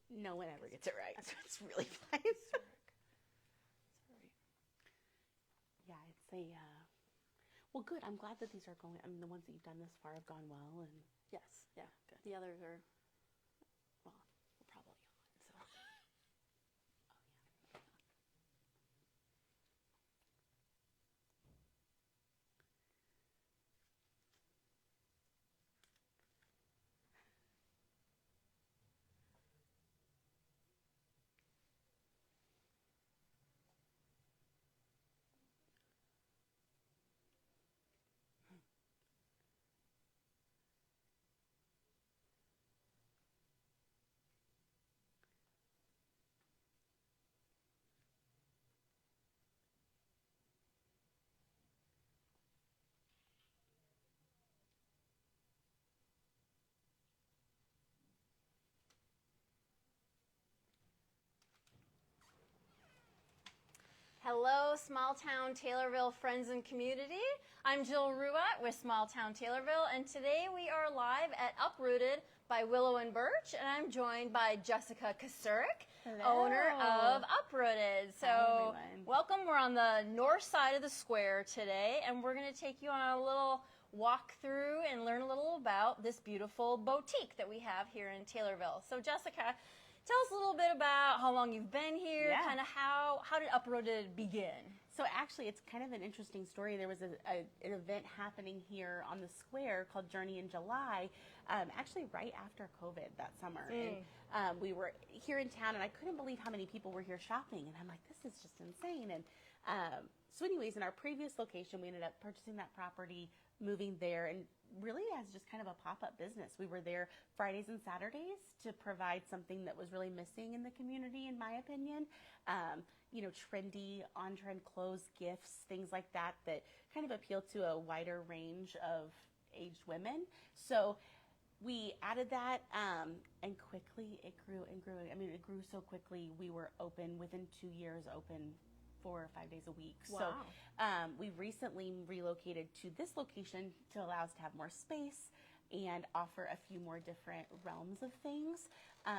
no one ever gets it right. So it's really fun. Sorry. Yeah, it's a, well, good. I'm glad that these are going, I mean, the ones that you've done this far have gone well. And Yes, yeah. Good. The others are, well, we're probably on. So, oh, yeah. hello, small town Taylorville friends and community. I'm Jill Ruat with Small Town Taylorville, and today we are live at Uprooted by Willow and Birch, and I'm joined by Jessica Kasurik, owner of Uprooted. So, hi, everyone. welcome. We're on the north side of the square today, and we're going to take you on a little walk through and learn a little about this beautiful boutique that we have here in Taylorville. So, Jessica, tell us a little bit about how long you've been here, Yeah. kind of how did Uprooted begin? So actually, it's kind of an interesting story. There was an event happening here on the square called Journey in July, actually right after COVID that summer. And we were here in town, and I couldn't believe how many people were here shopping. And I'm like, this is just insane. And so anyways, in our previous location, we ended up purchasing that property, moving there, and really as just kind of a pop-up business. We were there Fridays and Saturdays to provide something that was really missing in the community, in my opinion. You know, trendy, on-trend clothes, gifts, things like that, that kind of appeal to a wider range of aged women. So we added that, and quickly it grew and grew. I mean, it grew so quickly. We were open within 2 years, open 4 or 5 days a week. Wow. So we recently relocated to this location to allow us to have more space and offer a few more different realms of things.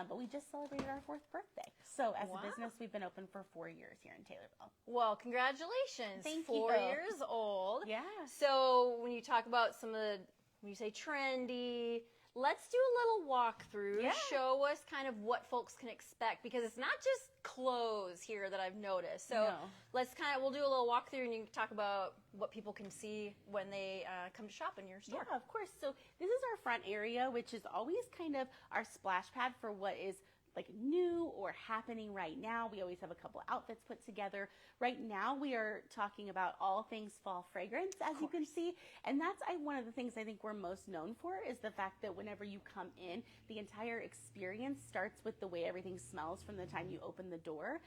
But we just celebrated our 4th birthday. So as Wow. a business, we've been open for 4 years here in Taylorville. Well, congratulations. Thank 4 you. years old. Yeah. So when you talk about some of the, when you say trendy, let's do a little walkthrough. Yeah. Show us kind of what folks can expect, because it's not just clothes here that I've noticed. So No. we'll do a little walkthrough, and you can talk about what people can see when they come to shop in your store. Yeah, of course. So this is our front area, which is always kind of our splash pad for what is like new or happening right now. We always have a couple outfits put together. Right now we are talking about all things fall fragrance, as you can see. And that's one of the things I think we're most known for, is the fact that whenever you come in, the entire experience starts with the way everything smells from the time you open the door.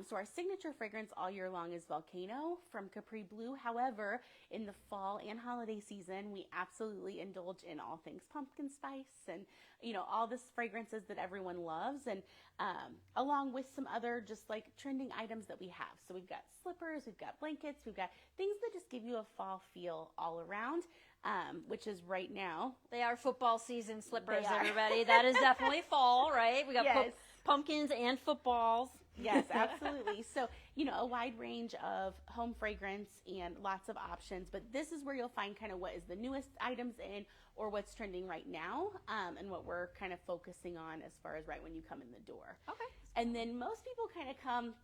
So our signature fragrance all year long is Volcano from Capri Blue. However, in the fall and holiday season, we absolutely indulge in all things pumpkin spice and, you know, all this fragrances that everyone loves, and along with some other just like trending items that we have. So we've got slippers, we've got blankets, we've got things that just give you a fall feel all around, which is right now. They are football season slippers, They are. everybody. That is definitely fall, right? We got Yes. pumpkins and footballs. Yes, absolutely. So, you know, a wide range of home fragrance and lots of options, but this is where you'll find kind of what is the newest items in, or what's trending right now, and what we're kind of focusing on as far as right when you come in the door. Okay. And then most people kind of come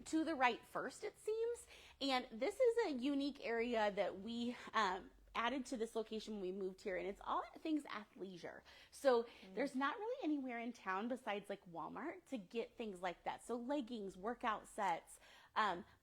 to the right first, it seems. And this is a unique area that we added to this location when we moved here, and it's all things athleisure. So there's not really anywhere in town besides like Walmart to get things like that. So leggings, workout sets,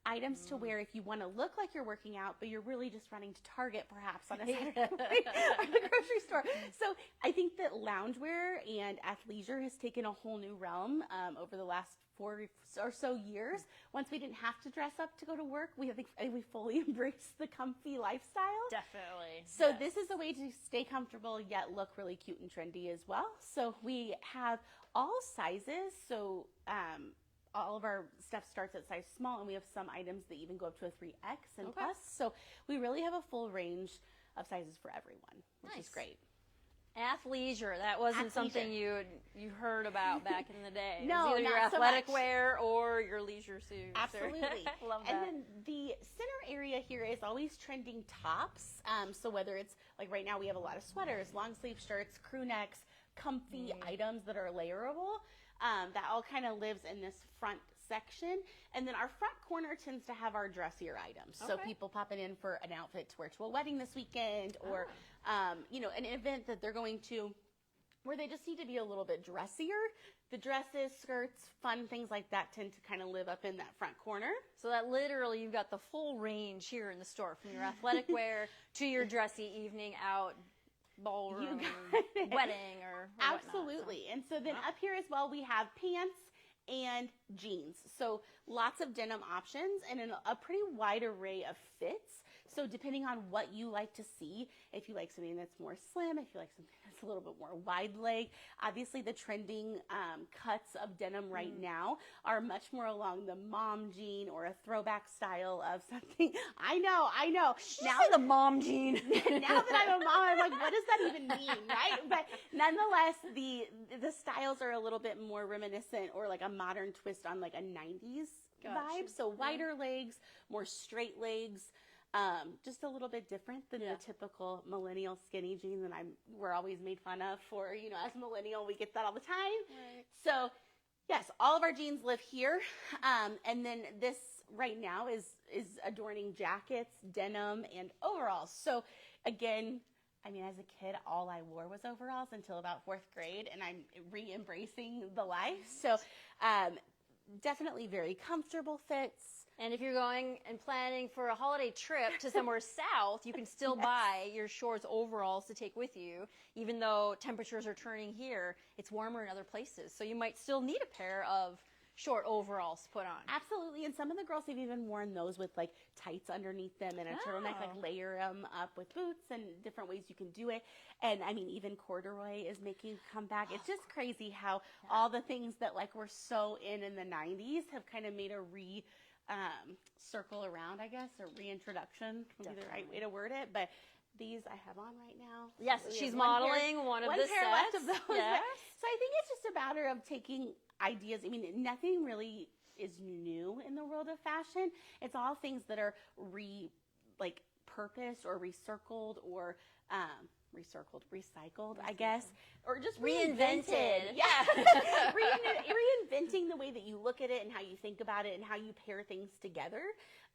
items to wear if you want to look like you're working out, but you're really just running to Target perhaps on a Saturday at the grocery store. So I think that loungewear and athleisure has taken a whole new realm over the last 4 or so years. Once we didn't have to dress up to go to work, I think we fully embraced the comfy lifestyle. Definitely. So yes. This is a way to stay comfortable yet look really cute and trendy as well. So we have all sizes. So all of our stuff starts at size small, and we have some items that even go up to a 3X and plus. So we really have a full range of sizes for everyone, which is great. Athleisure, that wasn't something you heard about back in the day. No, it was either not your so athletic much. wear or your leisure suits. Absolutely. Love that. And then the center area here is always trending tops. So whether it's like right now we have a lot of sweaters, long sleeve shirts, crew necks, comfy items that are layerable. That all kind of lives in this front section. And then our front corner tends to have our dressier items. So people popping in for an outfit to wear to a wedding this weekend or, an event that they're going to where they just need to be a little bit dressier. The dresses, skirts, fun things like that tend to kind of live up in that front corner. So that literally you've got the full range here in the store, from your athletic wear to your dressy evening out ballroom wedding or absolutely. Whatnot. And so then up here as well we have pants and jeans. So lots of denim options and a pretty wide array of fits. So depending on what you like to see, if you like something that's more slim, if you like something that's a little bit more wide leg, obviously the trending cuts of denim right now are much more along the mom jean or a throwback style of something. I know. Now the mom jean. Now that I'm a mom, I'm like, what does that even mean, right? But nonetheless, the styles are a little bit more reminiscent or like a modern twist on like a 90s vibe. So wider legs, more straight legs. Just a little bit different than the typical millennial skinny jean that we're always made fun of for, as a millennial, we get that all the time. Right. So yes, all of our jeans live here. And then this right now is adorning jackets, denim, and overalls. So again, as a kid, all I wore was overalls until about 4th grade, and I'm re-embracing the life. So definitely very comfortable fits. And if you're going and planning for a holiday trip to somewhere south, you can still buy your shorts overalls to take with you. Even though temperatures are turning here, it's warmer in other places. So you might still need a pair of short overalls to put on. Absolutely. And some of the girls have even worn those with like tights underneath them and a turtleneck, like layer them up with boots and different ways you can do it. And even corduroy is making a comeback. It's just crazy how all the things that like were so in the 90s have kind of made a circle around, I guess, or reintroduction would be the right way to word it. But these I have on right now. Yes, she's modeling one of the pair sets. Left of those. Yes. So I think it's just a matter of taking ideas. Nothing really is new in the world of fashion. It's all things that are purposed or recircled or recycled, I guess, or just reinvented. Yeah. Reinventing the way that you look at it and how you think about it and how you pair things together,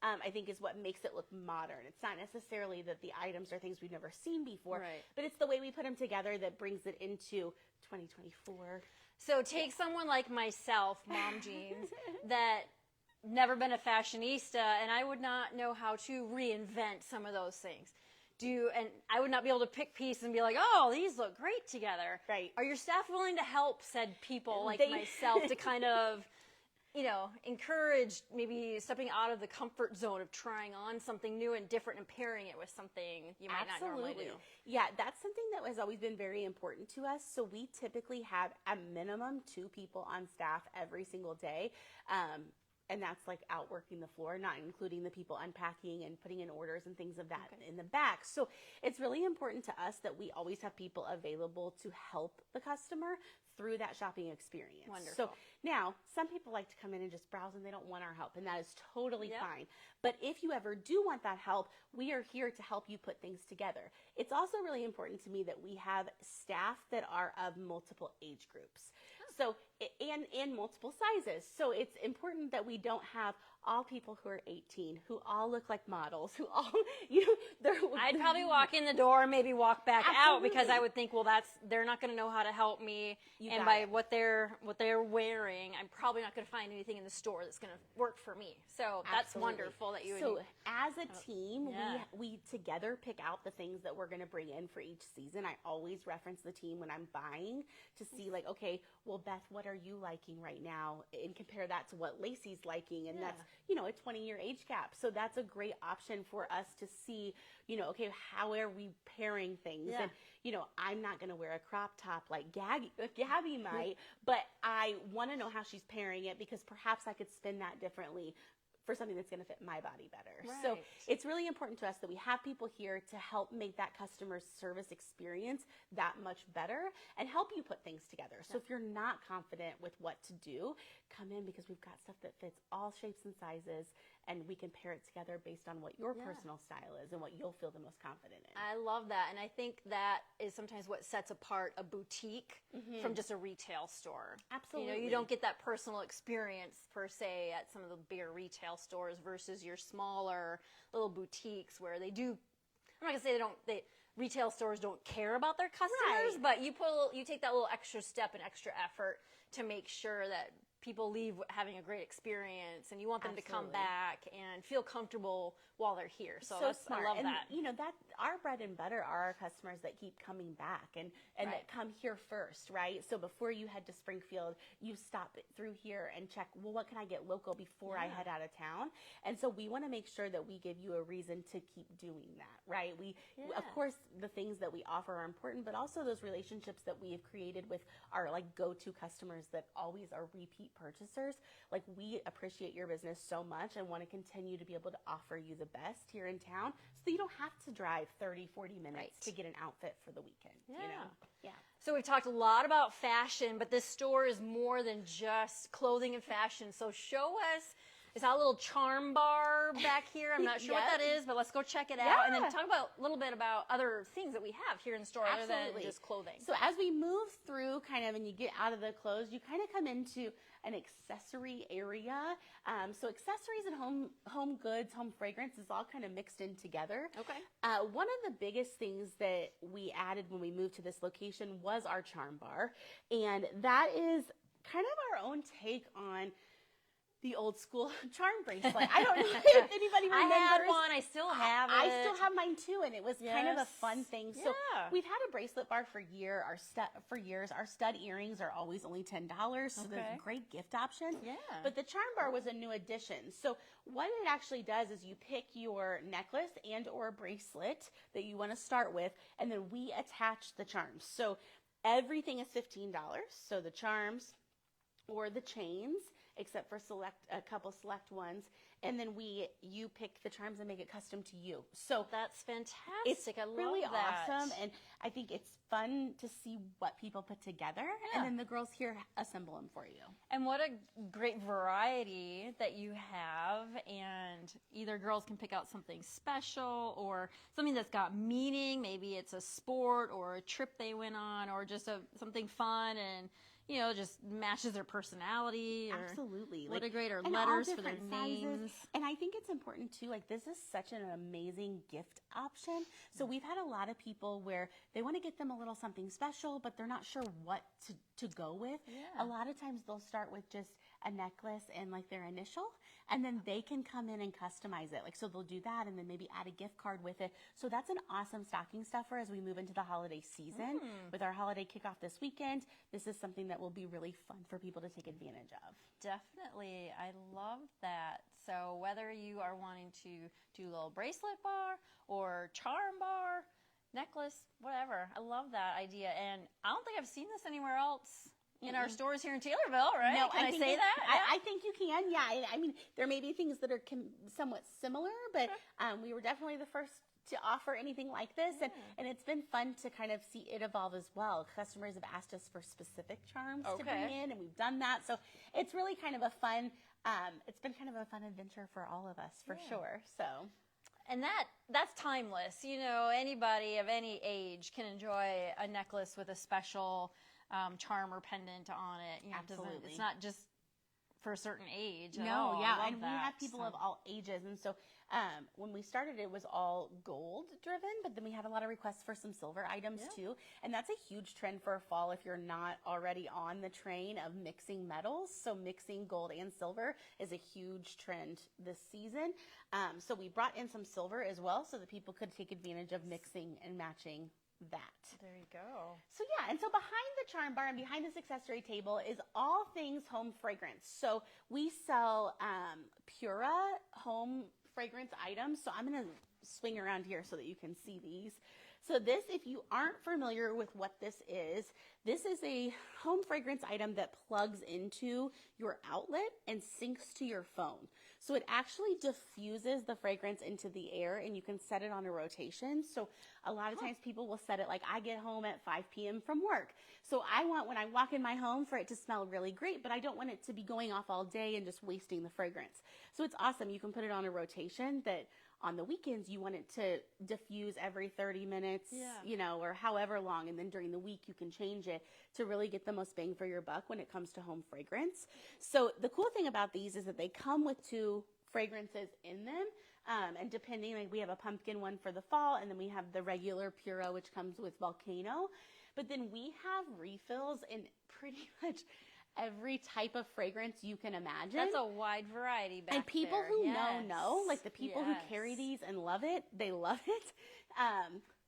I think is what makes it look modern. It's not necessarily that the items are things we've never seen before, but it's the way we put them together that brings it into 2024. So take someone like myself, mom jeans, that never been a fashionista, and I would not know how to reinvent some of those things. And I would not be able to pick pieces and be like, oh, these look great together. Right. Are your staff willing to help said people like myself to kind of, encourage maybe stepping out of the comfort zone of trying on something new and different and pairing it with something you might not normally do? Yeah, that's something that has always been very important to us. So we typically have a minimum 2 people on staff every single day. And that's like out working the floor, not including the people unpacking and putting in orders and things of that in the back. So it's really important to us that we always have people available to help the customer through that shopping experience. Wonderful. So now some people like to come in and just browse and they don't want our help, and that is totally fine. But if you ever do want that help, we are here to help you put things together. It's also really important to me that we have staff that are of multiple age groups. So, and in multiple sizes. So it's important that we don't have all people who are 18, who all look like models, who all, I'd probably walk in the door and maybe walk back out because I would think, well, they're not going to know how to help me. And by what they're wearing, I'm probably not going to find anything in the store that's going to work for me. So that's wonderful that you would. So as a team, we together pick out the things that we're going to bring in for each season. I always reference the team when I'm buying to see like, okay, well, Beth, what are you liking right now? And compare that to what Lacey's liking. And that's, a 20-year age gap. So that's a great option for us to see, okay, how are we pairing things? Yeah. And, I'm not going to wear a crop top like Gabby might, but I want to know how she's pairing it because perhaps I could spin that differently for something that's going to fit my body better. So Right. it's really important to us that we have people here to help make that customer service experience that much better and help you put things together. So if you're not confident with what to do, come in, because we've got stuff that fits all shapes and sizes, and we can pair it together based on what your personal style is and what you'll feel the most confident in. I love that. And I think that is sometimes what sets apart a boutique from just a retail store. Absolutely. You know, you don't get that personal experience per se at some of the bigger retail stores versus your smaller little boutiques where they do, I'm not gonna say retail stores don't care about their customers, but you take that little extra step and extra effort to make sure that people leave having a great experience, and you want them to come back and feel comfortable while they're here. So smart. I love and, that. You know, that our bread and butter are our customers that keep coming back and that come here first, right? So before you head to Springfield, you stop through here and check, well, what can I get local before I head out of town? And so we want to make sure that we give you a reason to keep doing that, right? Of course, the things that we offer are important, but also those relationships that we have created with our like go-to customers that always are repeat purchasers. Like, we appreciate your business so much and want to continue to be able to offer you the best here in town, so that you don't have to drive 30, 40 minutes to get an outfit for the weekend, you know? Yeah. So we've talked a lot about fashion, but this store is more than just clothing and fashion. So show us, is that a little charm bar back here? I'm not sure what that is, but let's go check it out. And then talk about a little bit about other things that we have here in the store other than just clothing. So as we move through kind of, and you get out of the clothes, you kind of come into an accessory area. So accessories and home goods, home fragrance is all kind of mixed in together. Okay. One of the biggest things that we added when we moved to this location was our charm bar. And that is kind of our own take on the old school charm bracelet. I don't know if anybody remembers. I had one. I still have it. I still have mine too, and it was kind of a fun thing. So we've had a bracelet bar for years. Our stud earrings are always only $10, so there's a great gift option. Yeah. But the charm bar was a new addition. So what it actually does is you pick your necklace and or bracelet that you want to start with, and then we attach the charms. So everything is $15. So the charms or the chains, except for a couple select ones, and then you pick the charms and make it custom to you. So that's fantastic. It's I love really that. awesome, and I think it's fun to see what people put together, and then the girls here assemble them for you. And what a great variety that you have, and either girls can pick out something special or something that's got meaning. Maybe it's a sport or a trip they went on, or just something fun and just matches their personality. Absolutely. What a great, or and letters all for their sizes. names. And I think it's important too, like, this is such an amazing gift option. So we've had a lot of people where they want to get them a little something special, but they're not sure what to go with. Yeah. A lot of times they'll start with just a necklace and like their initial, and then they can come in and customize it. Like, so they'll do that and then maybe add a gift card with it. So that's an awesome stocking stuffer as we move into the holiday season. With our holiday kickoff this weekend, this is something that will be really fun for people to take advantage of. Definitely. I love that. So whether you are wanting to do a little bracelet bar or charm bar, necklace, whatever, I love that idea. And I don't think I've seen this anywhere else in our stores here in Taylorville, right? No, can I say that? I think you can. Yeah. I mean, there may be things that are somewhat similar, but we were definitely the first to offer anything like this, and it's been fun to kind of see it evolve as well. Customers have asked us for specific charms to bring in, and we've done that. So it's really kind of a fun. It's been kind of a fun adventure for all of us, for sure. So. And that's timeless. Anybody of any age can enjoy a necklace with a special charm or pendant on it. Absolutely. It's not just for a certain age. No, yeah, and that, we have people of all ages, and so when we started, it was all gold driven, but then we had a lot of requests for some silver items too, and that's a huge trend for fall if you're not already on the train of mixing metals. So mixing gold and silver is a huge trend this season. So we brought in some silver as well, so that people could take advantage of mixing and matching that. There you go. So yeah, and so behind the charm bar and behind this accessory table is all things home fragrance. So we sell Pura home fragrance items. So I'm going to swing around here so that you can see these. So this, if you aren't familiar with what this is a home fragrance item that plugs into your outlet and syncs to your phone. So it actually diffuses the fragrance into the air, and you can set it on a rotation. So a lot of times people will set it like, I get home at 5 p.m. from work. So I want, when I walk in my home, for it to smell really great, but I don't want it to be going off all day and just wasting the fragrance. So it's awesome. You can put it on a rotation that on the weekends you want it to diffuse every 30 minutes, you know, or however long. And then during the week you can change it to really get the most bang for your buck when it comes to home fragrance. So the cool thing about these is that they come with 2 fragrances in them. And depending, like we have a pumpkin one for the fall, and then we have the regular Pura, which comes with Volcano. But then we have refills in pretty much every type of fragrance you can imagine. That's a wide variety back and people there. who know, like the people who carry these and love it, they love it.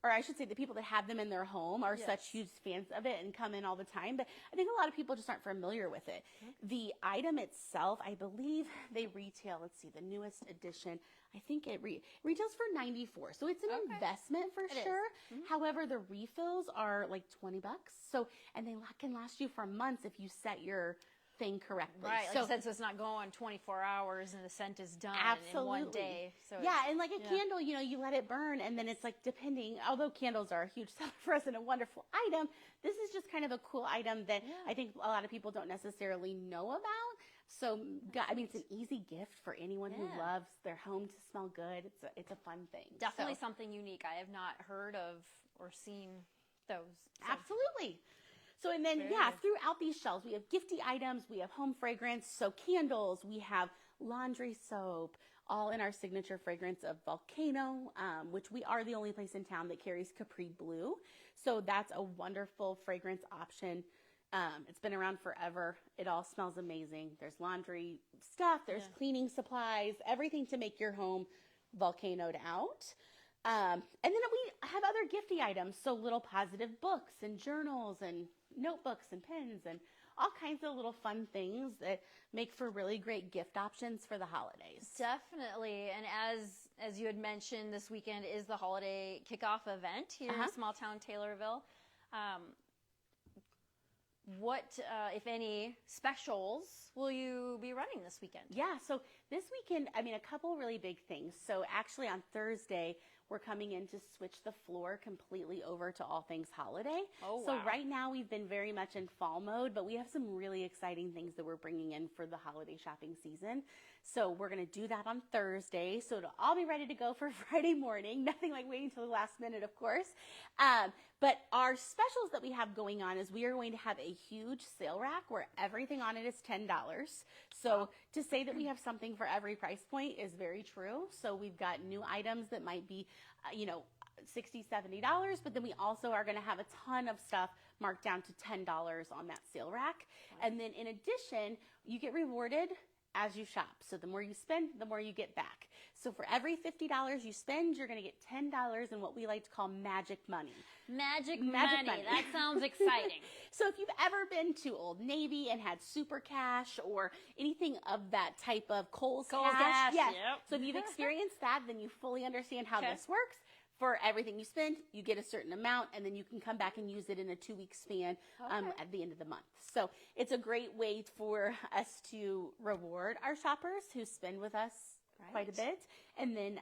Or I should say the people that have them in their home are such huge fans of it and come in all the time. But I think a lot of people just aren't familiar with it. The item itself, I believe they retail, let's see, the newest edition, I think it retails for $94. So it's an investment for sure. However, the refills are like $20. So, and they can last you for months if you set your thing correctly. Right, like you said, so it's not going 24 hours and the scent is done in one day. So and like a candle, you know, you let it burn, and then it's like depending, although candles are a huge seller for us and a wonderful item, this is just kind of a cool item that I think a lot of people don't necessarily know about. So, I mean, it's an easy gift for anyone who loves their home to smell good. It's a fun thing. Definitely something unique. I have not heard of or seen those. So. Absolutely. So, and then, throughout these shelves, we have gifty items, we have home fragrance, so candles, we have laundry soap, all in our signature fragrance of Volcano, which we are the only place in town that carries Capri Blue. So that's a wonderful fragrance option. It's been around forever. It all smells amazing. There's laundry stuff, there's cleaning supplies, everything to make your home volcanoed out. And then we have other gifty items, so little positive books and journals and notebooks and pens and all kinds of little fun things that make for really great gift options for the holidays. Definitely. And as you had mentioned, this weekend is the holiday kickoff event here in small town Taylorville. What, if any, specials will you be running this weekend? Yeah, so this weekend, I mean, a couple really big things. So actually on Thursday, we're coming in to switch the floor completely over to all things holiday. So right now we've been very much in fall mode, but we have some really exciting things that we're bringing in for the holiday shopping season. So we're going to do that on Thursday. So it'll all be ready to go for Friday morning. Nothing like waiting till the last minute, of course. But our specials that we have going on is we are going to have a huge sale rack where everything on it is $10. So to say that we have something for every price point is very true. So we've got new items that might be, $60, $70, but then we also are going to have a ton of stuff marked down to $10 on that sale rack. And then in addition, you get rewarded as you shop. So the more you spend, the more you get back. So for every $50 you spend, you're going to get $10 in what we like to call magic money. Magic money. That sounds exciting. So if you've ever been to Old Navy and had super cash or anything of that type of Kohl's cash. Yes. So if you've experienced that, then you fully understand how this works. For everything you spend, you get a certain amount, and then you can come back and use it in a 2-week span at the end of the month. So it's a great way for us to reward our shoppers who spend with us quite a bit, and then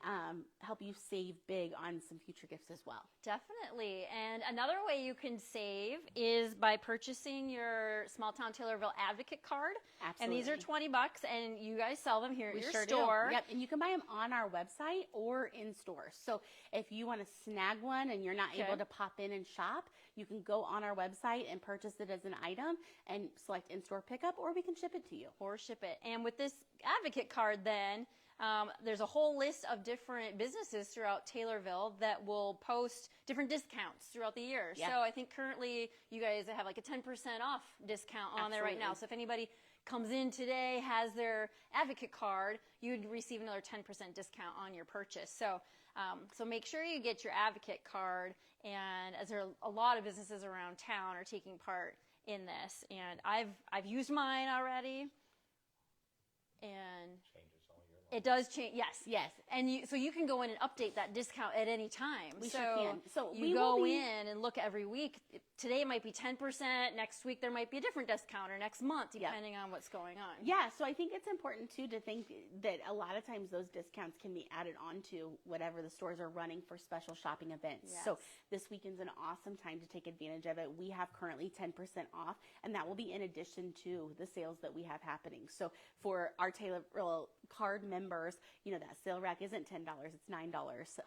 help you save big on some future gifts as well. Definitely. And another way you can save is by purchasing your Small Town Taylorville Advocate card. Absolutely. And these are $20, and you guys sell them here at your sure store. Do. Yep, and you can buy them on our website or in store. So if you want to snag one and you're not able to pop in and shop, you can go on our website and purchase it as an item and select in-store pickup, or we can ship it to you. Or ship it. And with this Advocate card then, there's a whole list of different businesses throughout Taylorville that will post different discounts throughout the year. So I think currently you guys have like a 10% off discount on there right now. So if anybody comes in today, has their Advocate card, you'd receive another 10% discount on your purchase. So so make sure you get your Advocate card, and as there are a lot of businesses around town are taking part in this, and I've used mine already, and It does change, yes. Yes. And so you can go in and update that discount at any time. We sure can. So you go in and look every week. Today it might be 10%. Next week there might be a different discount, or next month, depending on what's going on. Yeah, so I think it's important too to think that a lot of times those discounts can be added on to whatever the stores are running for special shopping events. Yes. So this weekend's an awesome time to take advantage of it. We have currently 10% off, and that will be in addition to the sales that we have happening. So for our Taylorville card members, you know, that sale rack isn't $10, it's $9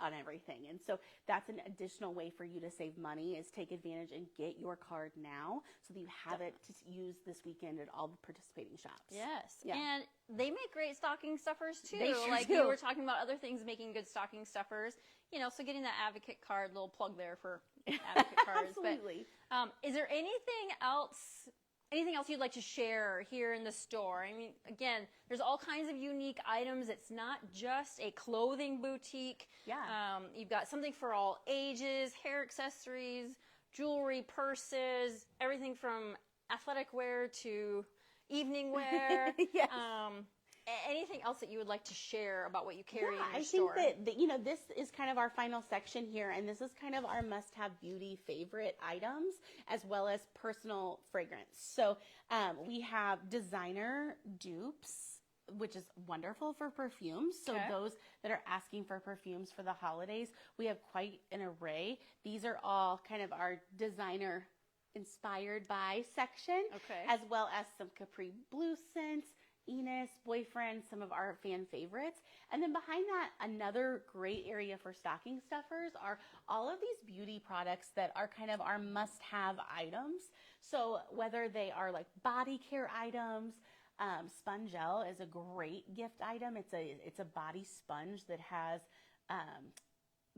on everything. And so that's an additional way for you to save money, is take advantage and get your card now so that you have it to use this weekend at all the participating shops. Yes. Yeah. And they make great stocking stuffers too. They sure like do. we were talking about other things making good stocking stuffers. You know, so getting that advocate card, little plug there for advocate cards. Absolutely. But is there anything else you'd like to share here in the store? I mean, again, there's all kinds of unique items. It's not just a clothing boutique. Yeah. You've got something for all ages, hair accessories, jewelry, purses, everything from athletic wear to evening wear. Yes. Anything else that you would like to share about what you carry in your I store? think that, you know, this is kind of our final section here, and this is kind of our must-have beauty favorite items, as well as personal fragrance. So we have designer dupes, which is wonderful for perfumes. So those that are asking for perfumes for the holidays, we have quite an array. These are all kind of our designer inspired by section, as well as some Capri Blue scents, Enos, Boyfriend, some of our fan favorites. And then behind that, another great area for stocking stuffers are all of these beauty products that are kind of our must-have items. So whether they are like body care items, Spongel is a great gift item. It's a body sponge that has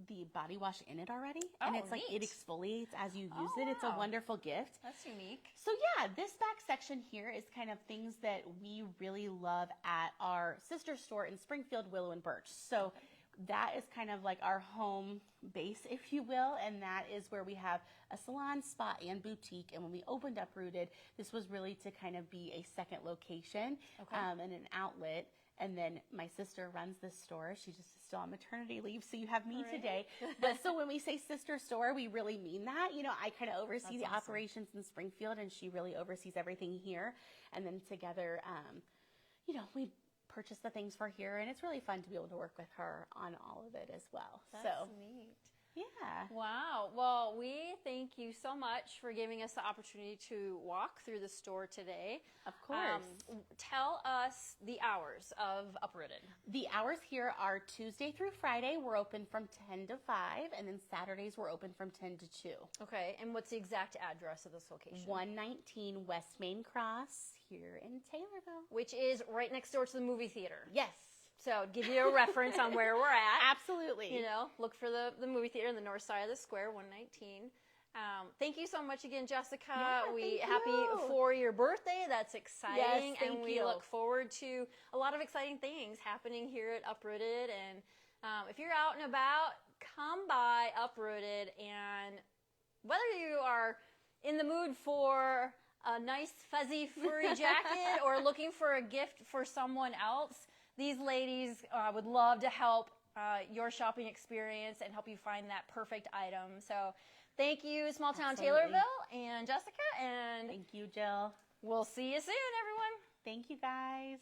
the body wash in it already, and it's like it exfoliates as you use it. It's a wonderful gift. That's unique. So yeah, this back section here is kind of things that we really love at our sister store in Springfield, Willow and Birch. So that is kind of like our home base, if you will, and that is where we have a salon, spa, and boutique. And when we opened Uprooted, this was really to kind of be a second location and an outlet. And then my sister runs this store. She's just still on maternity leave, so you have me today. But so when we say sister store, we really mean that. You know, I kind of oversee the operations in Springfield, and she really oversees everything here. And then together, you know, we purchase the things for here, and it's really fun to be able to work with her on all of it as well. That's neat. Yeah. Wow. Well, we thank you so much for giving us the opportunity to walk through the store today. Of course. Tell us the hours of Uprooted. The hours here are Tuesday through Friday. We're open from 10 to 5, and then Saturdays we're open from 10 to 2. Okay. And what's the exact address of this location? 119 West Main Cross here in Taylorville. Which is right next door to the movie theater. Yes. So give you a reference on where we're at. Absolutely. You know, look for the movie theater on the north side of the square, 119. Thank you so much again, Jessica. Yeah, happy for your birthday. That's exciting. Yes, thank we you. look forward to a lot of exciting things happening here at Uprooted. And if you're out and about, come by Uprooted. And whether you are in the mood for a nice fuzzy furry jacket or looking for a gift for someone else, these ladies would love to help your shopping experience and help you find that perfect item. So thank you, Small Town Taylorville and Jessica. And thank you, Jill. We'll see you soon, everyone. Thank you, guys.